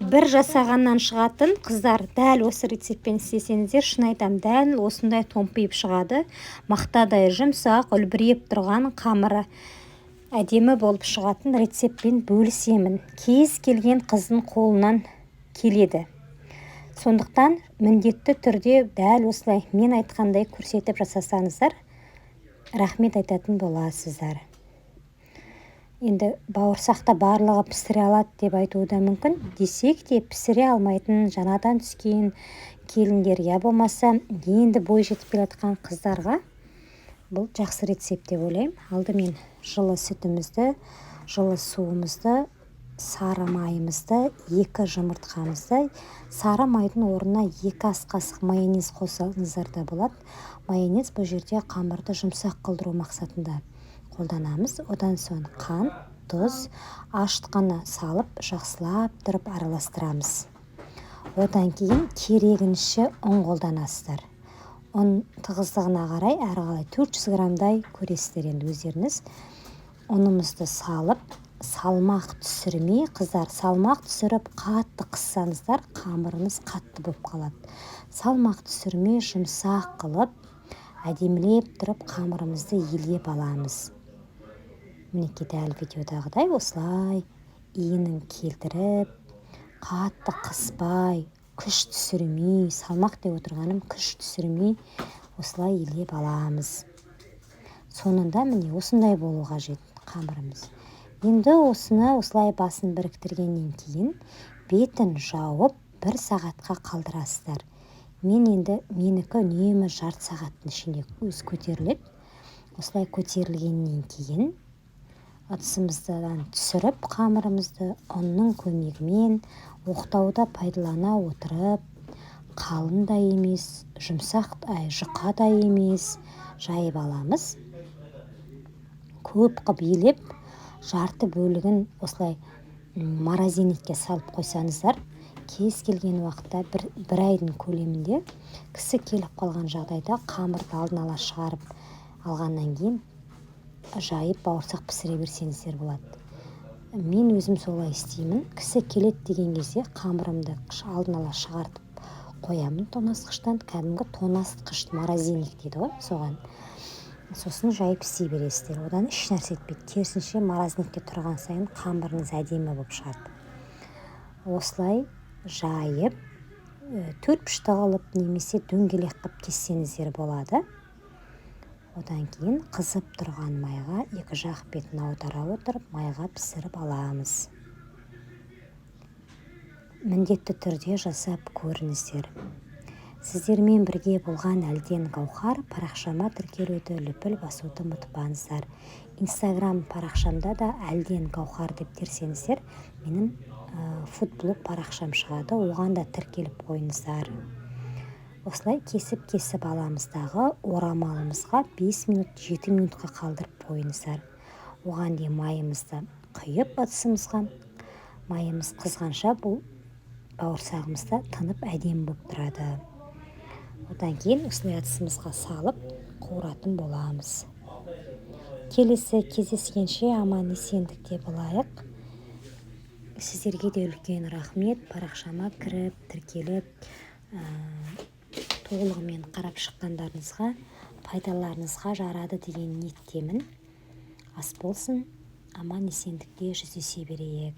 бір жасағаннан шығатын қыздар дәл осы рецептпен істесеңіздер, шын айтам, дәл осындай томпиып шығады. Мақтадай жұмсақ, үлбіреп тұрған қамыры әдемі болып шығатын рецептпен бөлісемін. Кез келген қыздың қолынан келеді. Сондықтан міндетті түрде дәл осылай мен айтқандай көрсетіп жасасаңыздар, рахмет айтатын боласыздар. Енді бауырсақта барлығы пісіре алады деп айтуы да мүмкін. Десек те пісіре алмайтын жаңадан түскен келіндер, я болмаса енді бой жетіп келе жатқан қыздарға бұл жақсы рецепт деп ойлаймын. Алдымен жылы сүтімізді, жылы суымызды, сары майымызды, 2 жұмыртқамызды, сары майдың орнына 2 ас қасық майонез қоссаңыздар да болады. Майонез бұл жерде қамырды жұмсақ қылдыру мақсатында қолданамыз. Одан соң қант, тұз, ашытқаны салып, жақсылап тұрып араластырамыз. Одан кейін керегінше ұн қолданасыздар. Ұн тығыздығына қарай әрі 400 грамдай көресіздер енді өздеріңіз. Ұнымызды салып, салмақ түсірмей, қыздар, салмақ түсіріп қатты қыссаңыздар, қамырыңыз қатты болып қалады. Салмақ түсірмей, жұмсақ қылып, әдемілеп тұрып қамырымызды елеп аламыз. Мінекей дәл видеодағыдай осылай иінін келтіріп, қатты қыспай, күш түсірмей, салмақ деп отырғаным күш түсірмей, осылай елеп аламыз. Сонында міне осындай болу қажет қамырымыз. Енді осыны осылай басын біріктіргеннен кейін бетін жауып 1 сағатқа қалдырасыздар. Мен енді менікі үнемі жарты сағаттың ішінде көтеріледі. Осылай көтерілгеннен кейін ыдысымыздан түсіріп қамырымызды ұнның көмегімен оқтауда пайдалана отырып, қалың да емес, жұқа да емес, жайып аламыз. Көп қып елеп, жарты бөлігін осылай морозильникке салып қойсаңыздар, кез келген уақытта бір айдың көлемінде кісі келіп қалған жағдайда қамырды алдын ала шығарып алғаннан кейін жайып бауырсақ пісіре берсеңіздер болады. Мен өзім солай істеймін. Кісі келеді деген кезде қамырымды алдын ала шығартып қоямын тоңазытқыштан, кәдімгі тоңазытқыш морозильник дейді ғой, соған. Сосын жайып істей бересіздер. Одан еш нәрсе етпейді. Керісінше морозильникте тұрған сайын қамырыңыз әдемі болып шығады. Осылай жайып, 4 пұшты қылып немесе дөңгелек қылып кессеңіздер болады. Одан кейін қызып тұрған майға 2 жақ бетін аудара отырып, майға пісіріп аламыз. Міндетті түрде жасап көріңіздер. Сіздермен бірге болған Әлден Гаухар. Парақшама тіркелуді, лүпіл басуды ұмытпаңыздар. Инстаграм парақшамда да Әлден Гаухар деп терсеңіздер, менің фудблог парақшам шығады, оған да тіркеліп қойыңыздар. Осылай кесіп аламыздағы орамалымызға 5 минут, 7 минутқа қалдырып қойыңыздар. Оған дейін майымызды құйып ыдысымызға, майымыз қызғанша бұл бауырсағымызда тынып әдемі болып тұрады. Одан кейін осылай ыдысымызға салып қуыратын боламыз. Келесі кездескенше аман есендікте болайық. Сіздерге де үлкен рахмет. Парақшама кіріп, тіркеліп, толығымен қарап шыққандарыңызға, пайдаларыңызға жарады деген ниеттемін. Ас болсын, аман есендікте жүздесе берейік.